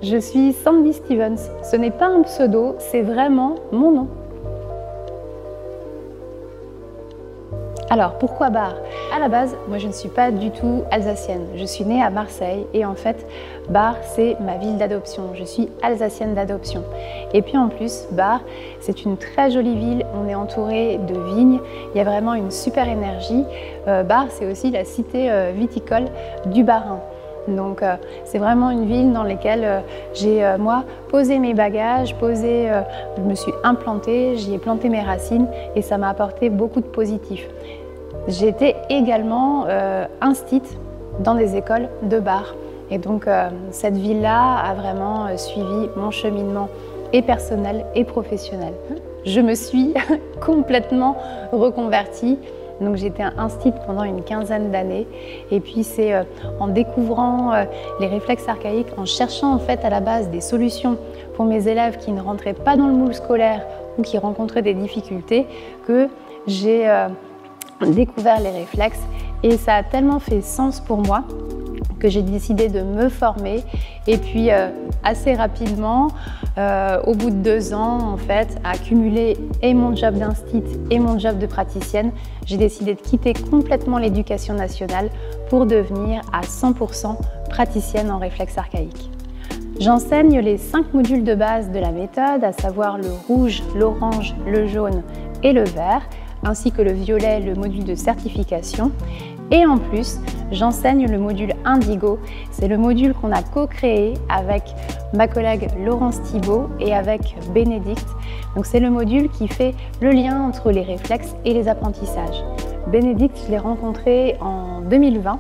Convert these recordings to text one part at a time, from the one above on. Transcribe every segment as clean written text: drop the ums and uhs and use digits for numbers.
Je suis Sandy Stevens. Ce n'est pas un pseudo, c'est vraiment mon nom. Alors, pourquoi Bar? À la base, moi je ne suis pas du tout alsacienne. Je suis née à Marseille et en fait, Bar, c'est ma ville d'adoption. Je suis alsacienne d'adoption. Et puis en plus, Bar, c'est une très jolie ville. On est entouré de vignes. Il y a vraiment une super énergie. Bar, c'est aussi la cité viticole du Bas-Rhin. Donc c'est vraiment une ville dans laquelle j'ai moi posé mes bagages, je me suis implantée, j'y ai planté mes racines et ça m'a apporté beaucoup de positif. J'ai été également instite dans des écoles de Bar et donc cette ville-là a vraiment suivi mon cheminement et personnel et professionnel. Je me suis complètement reconvertie. Donc j'ai été instite pendant une quinzaine d'années et puis c'est en découvrant les réflexes archaïques, en cherchant en fait à la base des solutions pour mes élèves qui ne rentraient pas dans le moule scolaire ou qui rencontraient des difficultés que j'ai découvert les réflexes et ça a tellement fait sens pour moi que j'ai décidé de me former et puis assez rapidement, au bout de 2 ans en fait, à cumuler et mon job d'instite et mon job de praticienne, j'ai décidé de quitter complètement l'éducation nationale pour devenir à 100% praticienne en réflexe archaïque. J'enseigne les 5 modules de base de la méthode, à savoir le rouge, l'orange, le jaune et le vert, ainsi que le violet, le module de certification. Et en plus, j'enseigne le module Indigo. C'est le module qu'on a co-créé avec ma collègue Laurence Thibault et avec Bénédicte. Donc c'est le module qui fait le lien entre les réflexes et les apprentissages. Bénédicte, je l'ai rencontrée en 2020.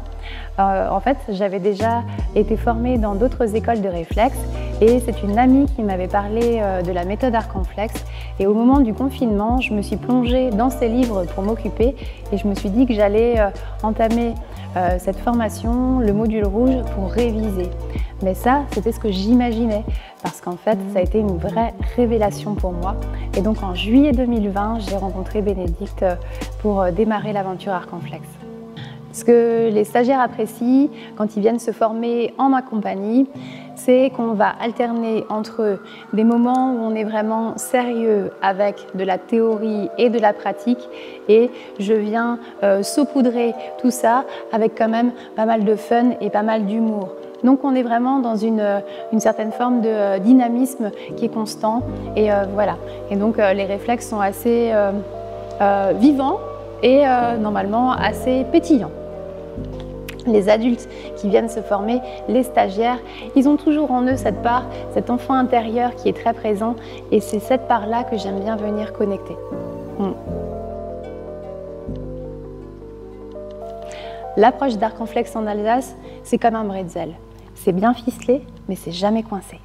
En fait, j'avais déjà été formée dans d'autres écoles de réflexes et c'est une amie qui m'avait parlé de la méthode Arcanflex. Et au moment du confinement, je me suis plongée dans ces livres pour m'occuper et je me suis dit que j'allais entamer cette formation, le module rouge, pour réviser. Mais ça, c'était ce que j'imaginais parce qu'en fait, ça a été une vraie révélation pour moi. Et donc en juillet 2020, j'ai rencontré Bénédicte pour démarrer l'aventure Arcanflex. Ce que les stagiaires apprécient quand ils viennent se former en ma compagnie, c'est qu'on va alterner entre des moments où on est vraiment sérieux avec de la théorie et de la pratique et je viens saupoudrer tout ça avec quand même pas mal de fun et pas mal d'humour. Donc on est vraiment dans une certaine forme de dynamisme qui est constant et voilà. Et donc les réflexes sont assez vivants et normalement assez pétillants. Les adultes qui viennent se former, les stagiaires, ils ont toujours en eux cette part, cet enfant intérieur qui est très présent et c'est cette part-là que j'aime bien venir connecter. L'approche d'Arcanflex en Alsace, c'est comme un bretzel. C'est bien ficelé, mais c'est jamais coincé.